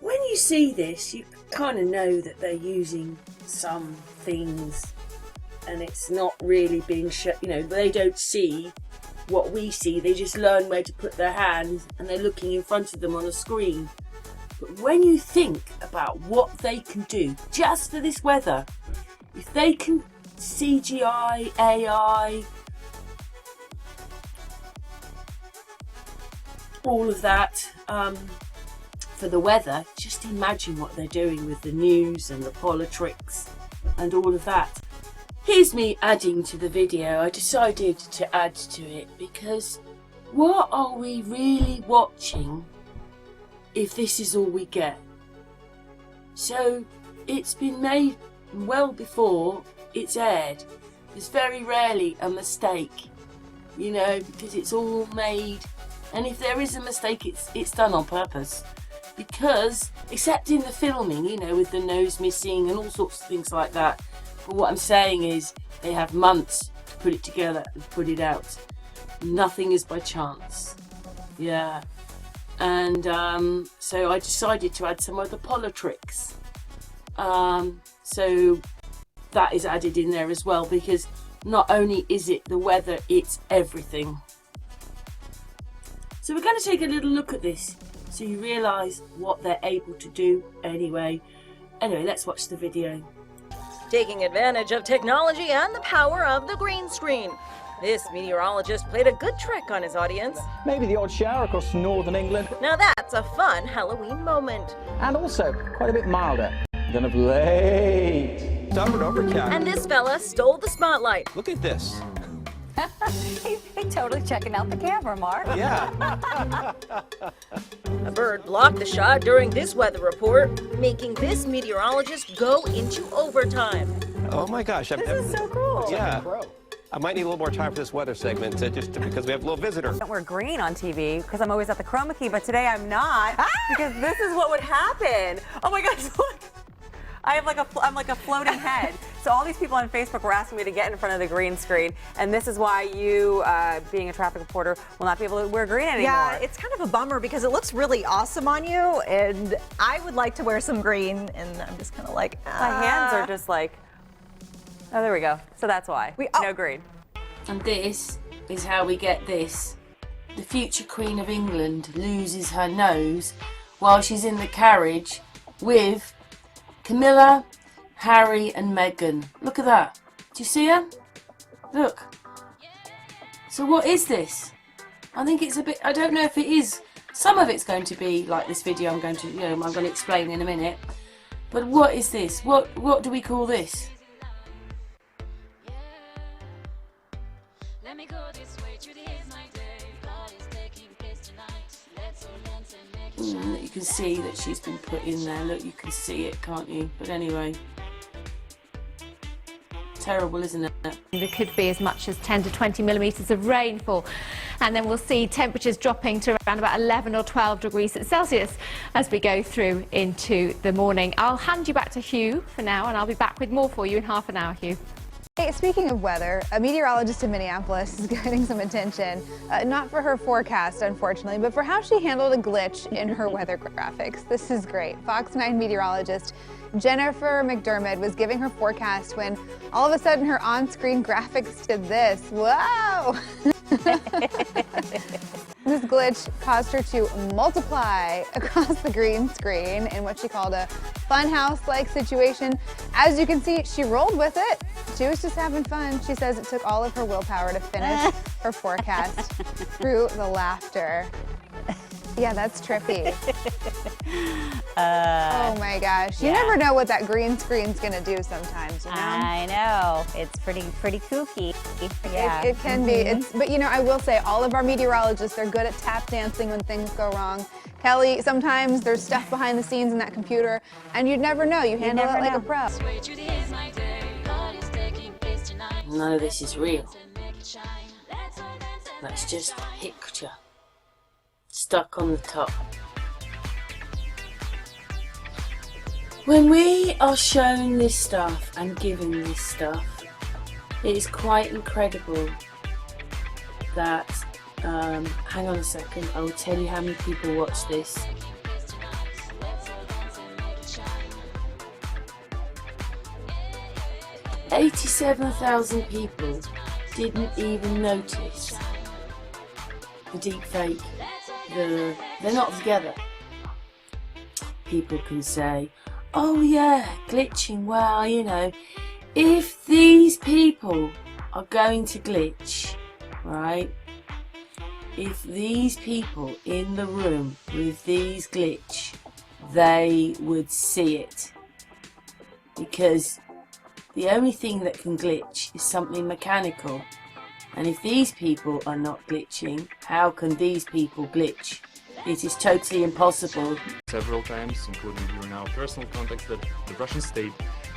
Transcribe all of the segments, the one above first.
When you see this, you kind of know that they're using some things and it's not really being shown. You know, they don't see what we see, they just learn where to put their hands and they're looking in front of them on a screen. But when you think about what they can do just for this weather, if they can CGI, AI, all of that for the weather, just imagine what they're doing with the news and the politics and all of that. Here's me adding to the video. I decided to add to it because what are we really watching if this is all we get? So it's been made well before it's aired. There's very rarely a mistake, you know, because it's all made, and if there is a mistake, it's done on purpose. Because, except in the filming, you know, with the nose missing and all sorts of things like that. But what I'm saying is, they have months to put it together and put it out. Nothing is by chance. Yeah. And so I decided to add some of the politics. So that is added in there as well, because not only is it the weather, it's everything. So we're going to take a little look at this so you realise what they're able to do anyway. Anyway, let's watch the video. Taking advantage of technology and the power of the green screen, this meteorologist played a good trick on his audience. Maybe the odd shower across northern England. Now that's a fun Halloween moment. And also quite a bit milder than of late. Stubborn overcast. And this fella stole the spotlight. Look at this. He's totally checking out the camera, Mark. Yeah. A bird blocked the shot during this weather report, making this meteorologist go into overtime. Oh my gosh. This is so cool. Yeah. I might need a little more time for this weather segment because we have a little visitor. I don't wear green on TV because I'm always at the chroma key, but today I'm not because this is what would happen. Oh my gosh, look. I'm like a floating head. So all these people on Facebook were asking me to get in front of the green screen, and this is why you, being a traffic reporter, will not be able to wear green anymore. Yeah, it's kind of a bummer because it looks really awesome on you, and I would like to wear some green, and I'm just kind of like, My hands are just like, oh, there we go. So that's why. No green. And this is how we get this. The future Queen of England loses her nose while she's in the carriage with Camilla, Harry and Meghan. Look at that. Do you see her? Look. So what is this? I think it's a bit, I don't know if it is. Some of it's going to be like this video I'm going to explain in a minute. But what is this? What do we call this? You can see that she's been put in there. Look, you can see it, can't you? But anyway, terrible, isn't it? There could be as much as 10 to 20 millimetres of rainfall, and then we'll see temperatures dropping to around about 11 or 12 degrees Celsius as we go through into the morning. I'll hand you back to Hugh for now, and I'll be back with more for you in half an hour, Hugh. Hey, speaking of weather, a meteorologist in Minneapolis is getting some attention, not for her forecast, unfortunately, but for how she handled a glitch in her weather graphics. This is great. Fox 9 meteorologist Jennifer McDermott was giving her forecast when all of a sudden her on-screen graphics did this. Whoa! This glitch caused her to multiply across the green screen in what she called a funhouse-like situation. As you can see, she rolled with it. She was just having fun. She says it took all of her willpower to finish her forecast through the laughter. Yeah, that's trippy. Oh my gosh. You never know what that green screen's gonna do sometimes, you know? I know. It's pretty kooky. Yeah. It can be. But you know, I will say all of our meteorologists are good at tap dancing when things go wrong. Kelly, sometimes there's stuff behind the scenes in that computer and you'd never know. You handle it like a pro. None of this is real. That's just a picture stuck on the top. When we are shown this stuff and given this stuff, it is quite incredible that, hang on a second, I'll tell you how many people watch this. 87,000 people didn't even notice the deep fake. They're not together. People can say, oh yeah, glitching, well, you know, if these people are going to glitch, right? If these people in the room with these glitch, they would see it. Because the only thing that can glitch is something mechanical. And if these people are not glitching, how can these people glitch? It is totally impossible. Several times, including during our personal contacts, that the Russian state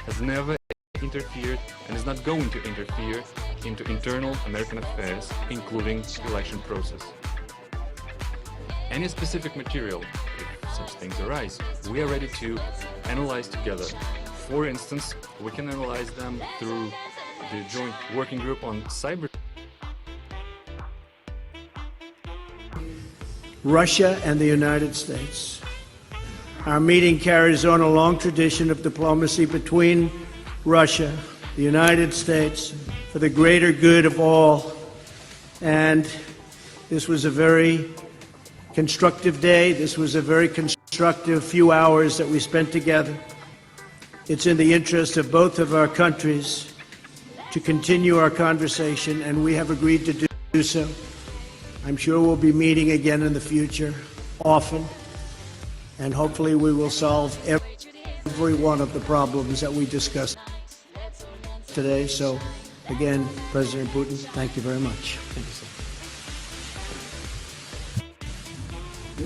has never interfered and is not going to interfere into internal American affairs, including the election process. Any specific material, if such things arise, we are ready to analyze together. For instance, we can analyze them through the joint working group on cyber. Russia and the United States. Our meeting carries on a long tradition of diplomacy between Russia, the United States, for the greater good of all. And this was a very constructive day. This was a very constructive few hours that we spent together. It's in the interest of both of our countries to continue our conversation, and we have agreed to do so. I'm sure we'll be meeting again in the future, often, and hopefully we will solve every one of the problems that we discussed today. So, again, President Putin, thank you very much. Thank you, sir.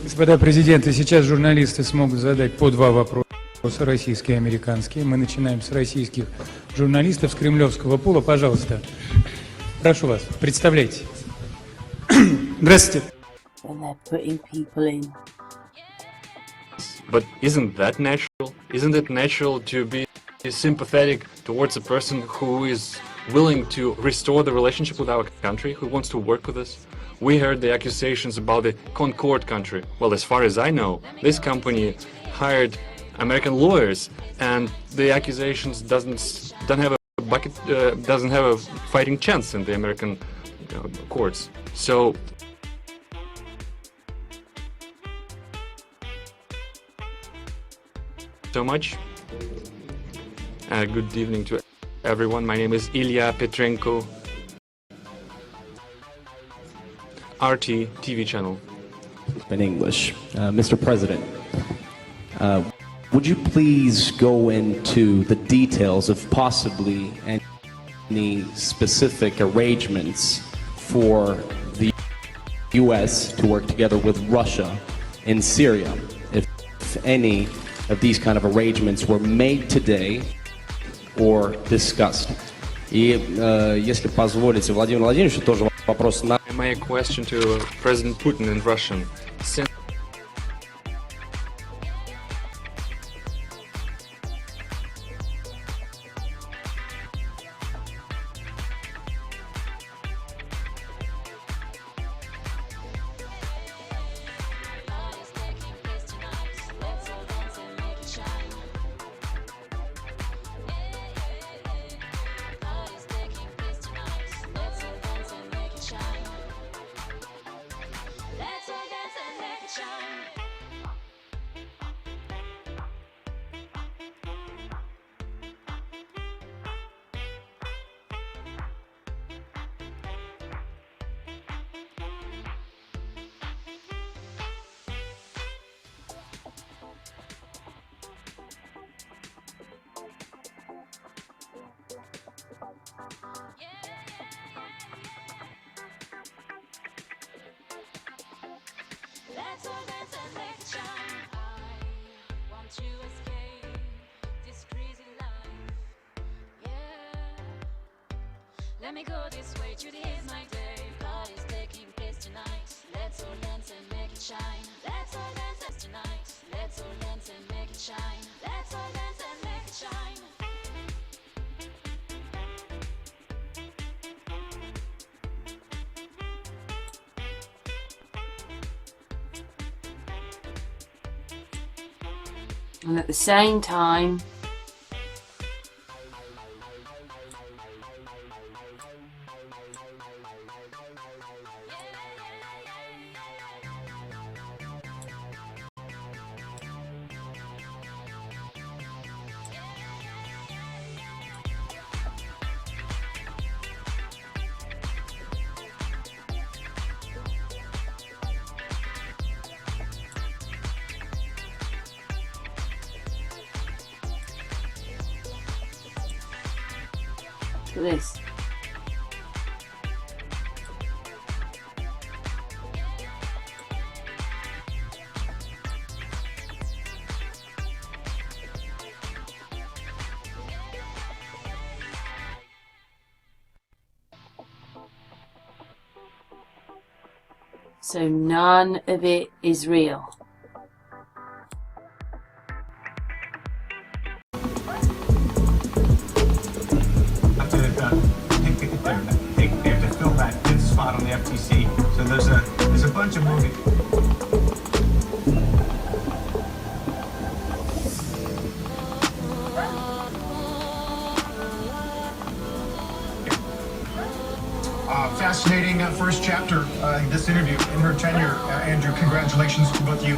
Господа президенты, сейчас журналисты смогут задать по 2 вопроса, российские и американские. Мы начинаем с российских журналистов с кремлевского пула. Пожалуйста, прошу вас, представляйте. Здравствуйте. When they're putting people in. But isn't that natural? Isn't it natural to be sympathetic towards a person who is willing to restore the relationship with our country, who wants to work with us? We heard the accusations about the Concord country. Well, as far as I know, this company hired American lawyers, and the accusations doesn't have a fighting chance in the American courts. So much. Good evening to everyone. My name is Ilya Petrenko, RT TV channel. In English. Mr. President, would you please go into the details of possibly any specific arrangements for the U.S. to work together with Russia in Syria, if any of these kind of arrangements were made today or discussed? И если позволите, Владимир Владимирович, тоже вопрос на... My question to President Putin in Russian. Let me go this way, today is my day. Party's taking place tonight. Let's all dance and make it shine. Let's all dance tonight. Let's all dance and make it shine. Let's all dance. And at the same time, look at this. So none of it is real. They have to fill that fifth spot on the FTC. So there's a bunch of moving. Fascinating first chapter in this interview. In her tenure, Andrew, congratulations to both you.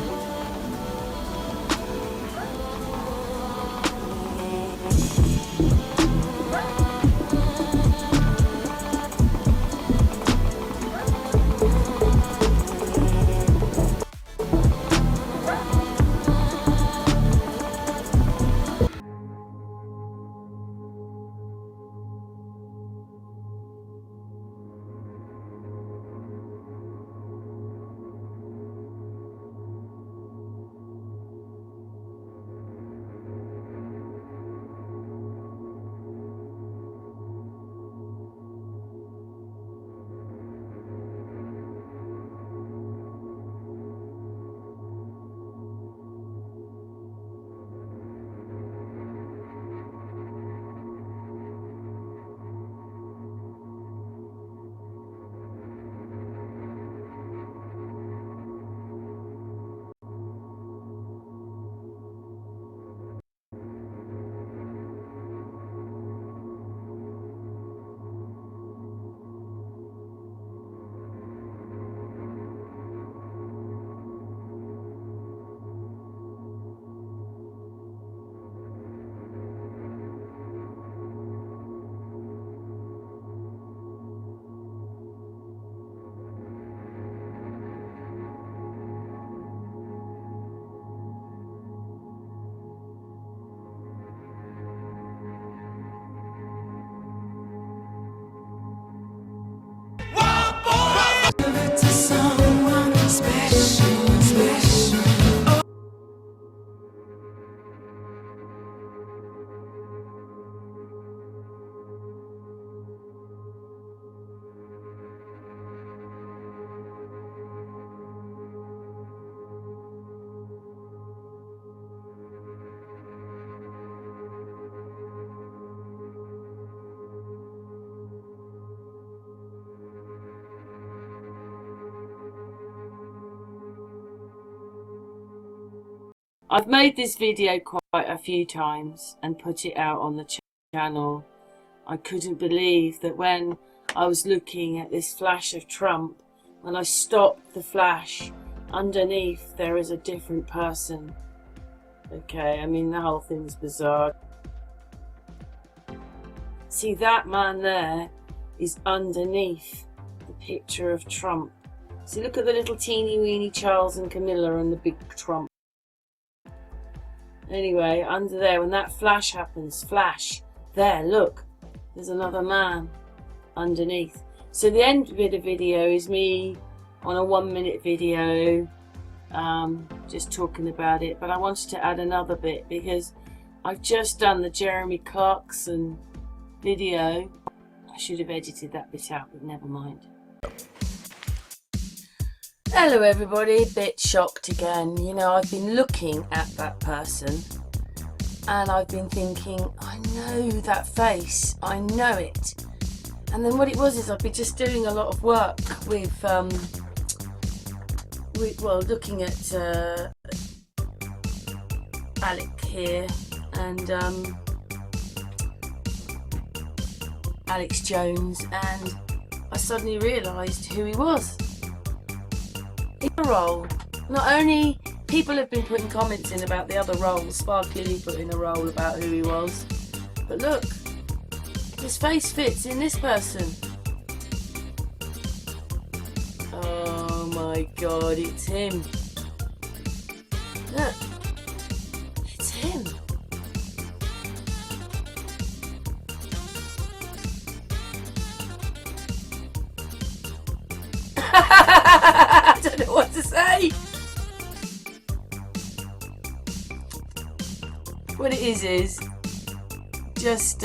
I've made this video quite a few times and put it out on the channel. I couldn't believe that when I was looking at this flash of Trump, when I stopped the flash, underneath there is a different person. Okay, I mean the whole thing's bizarre. See, that man there is underneath the picture of Trump. See, look at the little teeny weeny Charles and Camilla and the big Trump. Anyway, under there, when that flash happens, flash, there, look, there's another man underneath. So the end bit of video is me on a 1-minute video, just talking about it. But I wanted to add another bit because I've just done the Jeremy Clarkson video. I should have edited that bit out, but never mind. Hello everybody, bit shocked again. You know, I've been looking at that person and I've been thinking, I know that face, I know it. And then what it was is I've been just doing a lot of work with well, looking at Alec here and Alex Jones, and I suddenly realised who he was. In a role, not only people have been putting comments in about the other roles, Sparkly put in a role about who he was, but look, his face fits in this person. Oh my god, it's him. Look, it's him. I don't know what to say. What it is just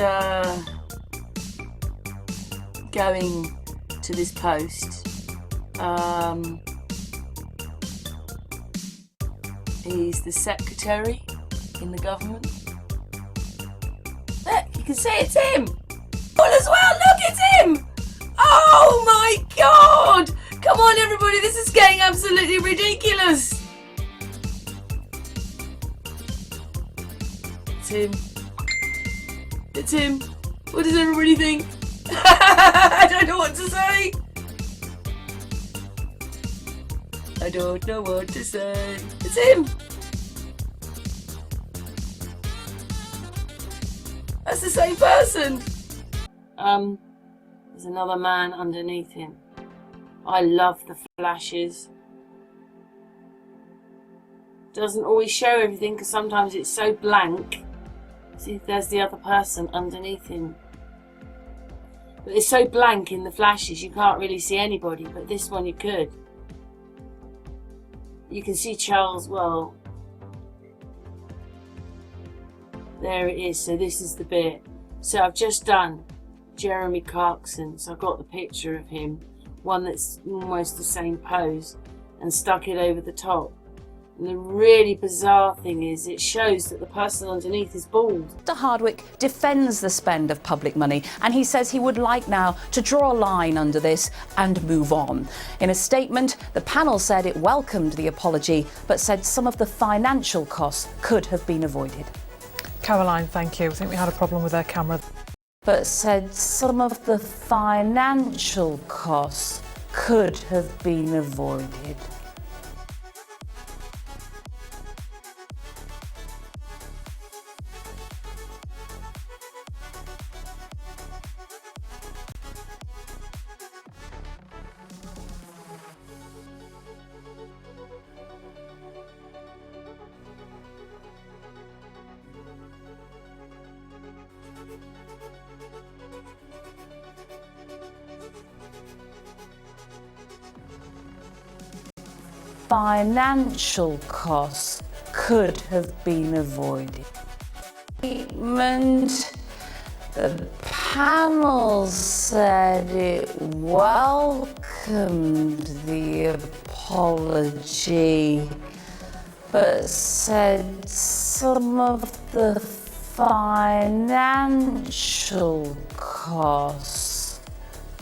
going to this post. He's the secretary in the government. Look, you can see it's him. Well, as well, look, it's him. Oh my god! Come on, everybody, this is getting absolutely ridiculous. It's him. It's him. What does everybody think? I don't know what to say. I don't know what to say. It's him. That's the same person. There's another man underneath him. I love the flashes. Doesn't always show everything because sometimes it's so blank. See if there's the other person underneath him. But it's so blank in the flashes you can't really see anybody, but this one you could. You can see Charles well. There it is, so this is the bit. So I've just done Jeremy Clarkson, so I've got the picture of him, one that's almost the same pose, and stuck it over the top. And the really bizarre thing is it shows that the person underneath is bald. Mr. Hardwick defends the spend of public money, and he says he would like now to draw a line under this and move on. In a statement, the panel said it welcomed the apology, but said some of the financial costs could have been avoided. Caroline, thank you. I think we had a problem with their camera. But said some of the financial costs could have been avoided. Financial costs could have been avoided. Statement. The panel said it welcomed the apology, but said some of the financial costs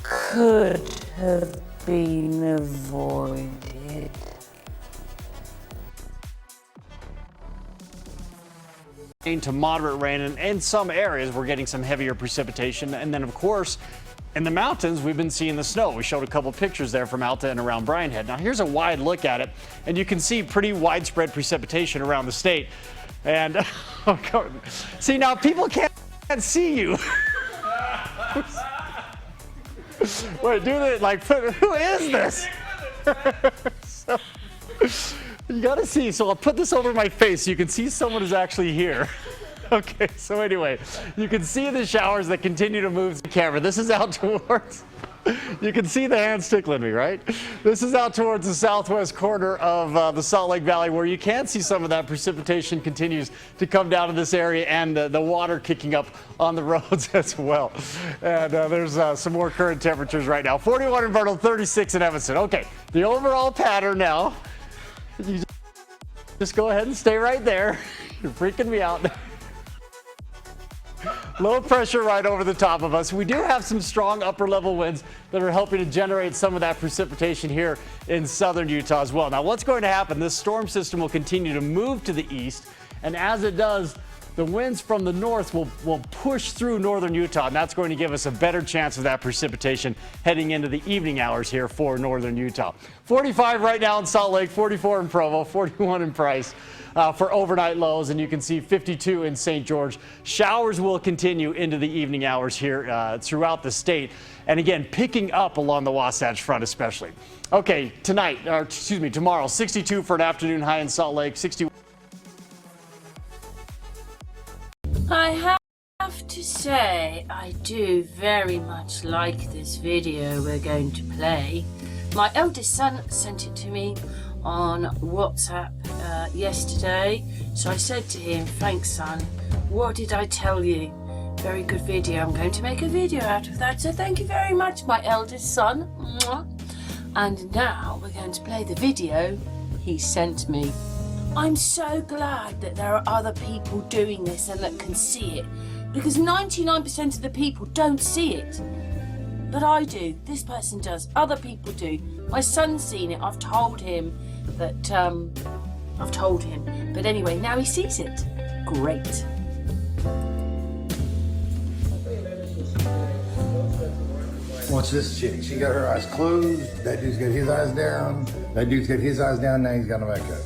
could have been avoided. To moderate rain, and in some areas we're getting some heavier precipitation, and then of course in the mountains we've been seeing the snow. We showed a couple pictures there from Alta and around Bryan Head. Now here's a wide look at it, and you can see pretty widespread precipitation around the state. And see, now people can't see you. Wait, do it like, who is this? So, you gotta see, so I'll put this over my face so you can see someone is actually here. Okay, so anyway, you can see the showers that continue to move the camera. This is out towards, you can see the hands tickling me, right? This is out towards the southwest corner of the Salt Lake Valley, where you can see some of that precipitation continues to come down to this area, and the water kicking up on the roads as well. And there's some more current temperatures right now. 41 in Vernal, 36 in Evanston. Okay, the overall pattern now. You just go ahead and stay right there. You're freaking me out. Low pressure right over the top of us. We do have some strong upper level winds that are helping to generate some of that precipitation here in southern Utah as well. Now what's going to happen, this storm system will continue to move to the east, And as it does, the winds from the north will push through northern Utah, and that's going to give us a better chance of that precipitation heading into the evening hours here for northern Utah. 45 right now in Salt Lake, 44 in Provo, 41 in Price for overnight lows, and you can see 52 in St. George. Showers will continue into the evening hours here throughout the state, and again, picking up along the Wasatch Front especially. Okay, tomorrow, 62 for an afternoon high in Salt Lake, 61. I have to say, I do very much like this video we're going to play. My eldest son sent it to me on WhatsApp yesterday, so I said to him, thanks son, what did I tell you? Very good video, I'm going to make a video out of that, so thank you very much, my eldest son. And now we're going to play the video he sent me. I'm so glad that there are other people doing this and that can see it, because 99% of the people don't see it. But I do. This person does. Other people do. My son's seen it. I've told him that, But anyway, now he sees it. Great. Watch this chick. She got her eyes closed. That dude's got his eyes down. That dude's got his eyes down. Now he's got them back up.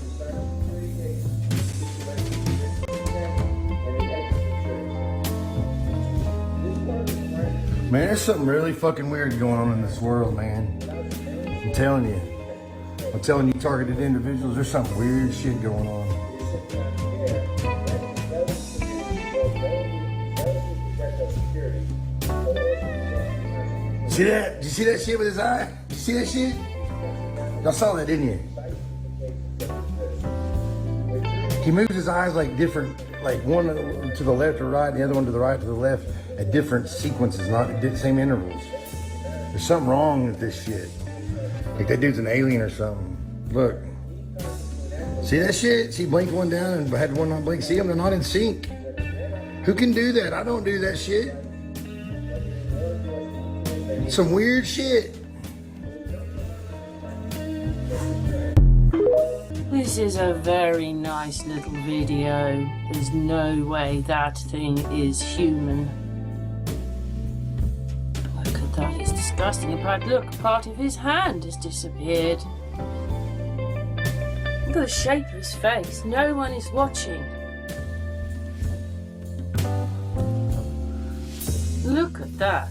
Man, there's something really fucking weird going on in this world, man. I'm telling you. I'm telling you, targeted individuals, there's some weird shit going on. See that? Did you see that shit with his eye? Did you see that shit? Y'all saw that, didn't you? He moves his eyes like different, like one to the left or right, and the other one to the right to the left at different sequences, not at the same intervals. There's something wrong with this shit. Like that dude's an alien or something. Look. See that shit? See, blink one down and had one not blink. See them? They're not in sync. Who can do that? I don't do that shit. Some weird shit. This is a very nice little video. There's no way that thing is human. Look at that, it's disgusting. In fact, look, part of his hand has disappeared. Look at the shape of his face. No one is watching. Look at that.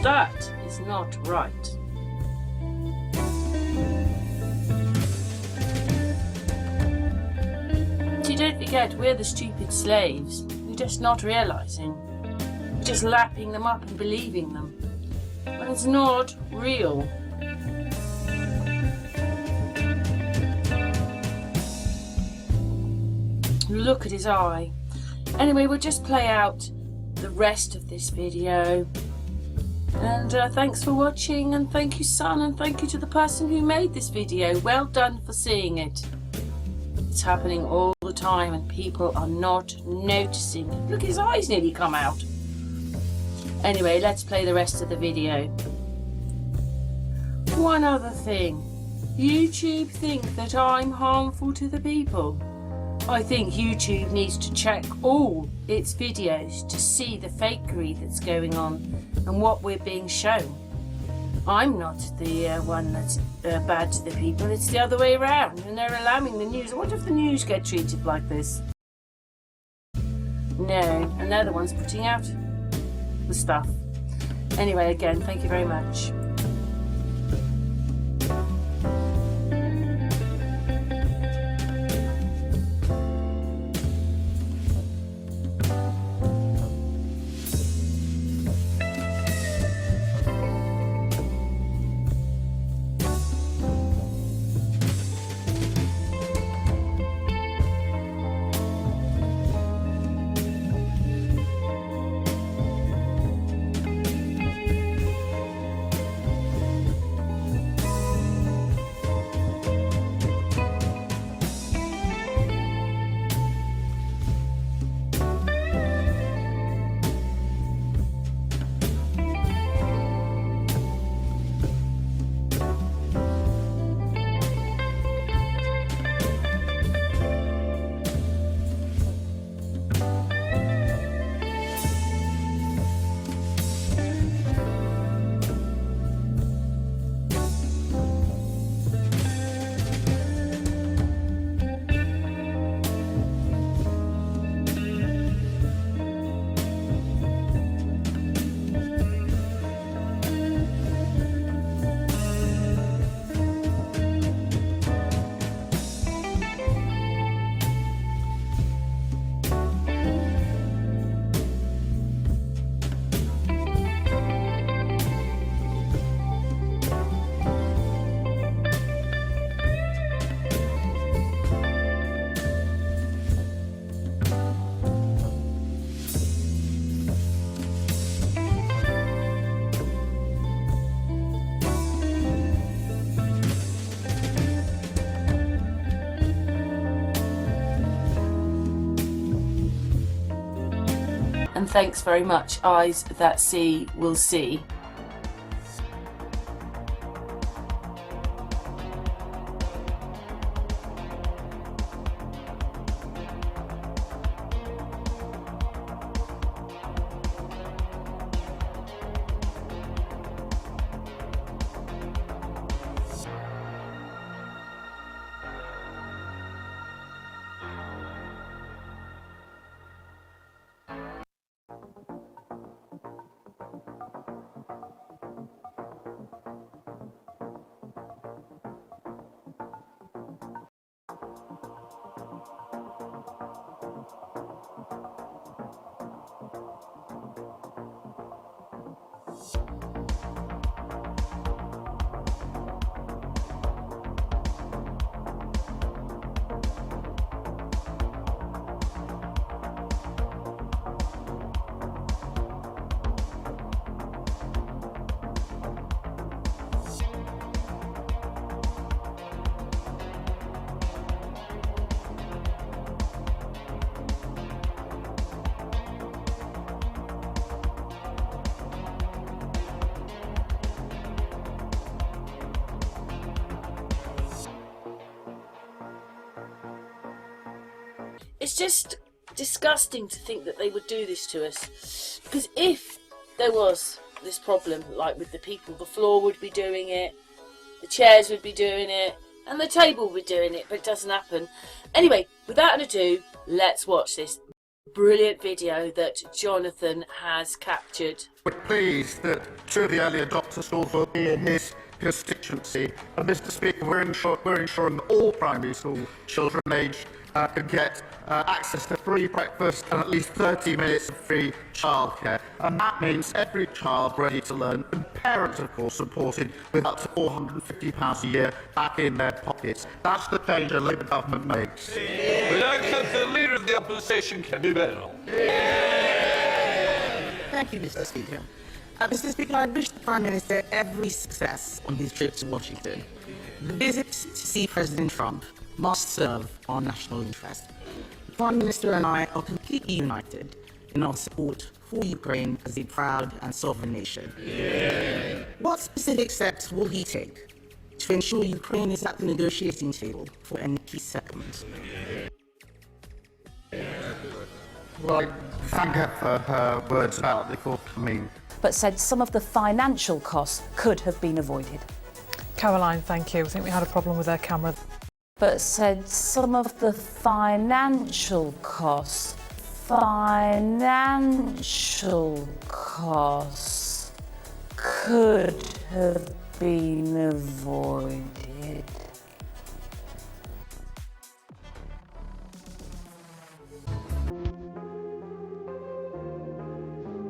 That is not right. See, don't forget, we're the stupid slaves. We're just not realising. We're just lapping them up and believing them. But it's not real. Look at his eye. Anyway, we'll just play out the rest of this video. And thanks for watching, and thank you son, and thank you to the person who made this video. Well done for seeing it. It's happening all the time and people are not noticing. Look, his eyes nearly come out. Anyway, let's play the rest of the video. One other thing. YouTube think that I'm harmful to the people. I think YouTube needs to check all its videos to see the fakery that's going on and what we're being shown. I'm not the one that's bad to the people, it's the other way around, and they're allowing the news. I wonder if the news get treated like this. No, and they're the ones putting out the stuff. Anyway, again, thank you very much. and thanks very much. Eyes that see will see. It's just disgusting to think that they would do this to us. Because if there was this problem, like with the people, the floor would be doing it, the chairs would be doing it, and the table would be doing it, but it doesn't happen. Anyway, without ado, let's watch this brilliant video that Jonathan has captured. We're pleased that two of the early adopter schools will be in his constituency. And Mr. Speaker, we're ensuring that all primary school children aged can get access to free breakfast and at least 30 minutes of free childcare. And that means every child ready to learn, and parents, of course, supported with up to £450 a year back in their pockets. That's the change a Labour government makes. We accept the leader of the opposition can do better. Thank you, Mr. Speaker. Mr. Speaker, I wish the Prime Minister every success on his trip to Washington. The visit to see President Trump must serve our national interest. The Prime Minister and I are completely united in our support for Ukraine as a proud and sovereign nation. Yeah. What specific steps will he take to ensure Ukraine is at the negotiating table for any peace settlement? Well, I thank her for her words about the forthcoming. But said some of the financial costs could have been avoided. Caroline, thank you. I think we had a problem with their camera. But said some of the financial costs could have been avoided.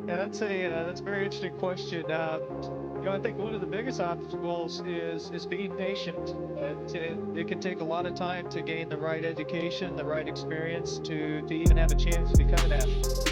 Yeah, that's a very interesting question. I think one of the biggest obstacles is being patient. It can take a lot of time to gain the right education, the right experience to even have a chance to become an astronaut.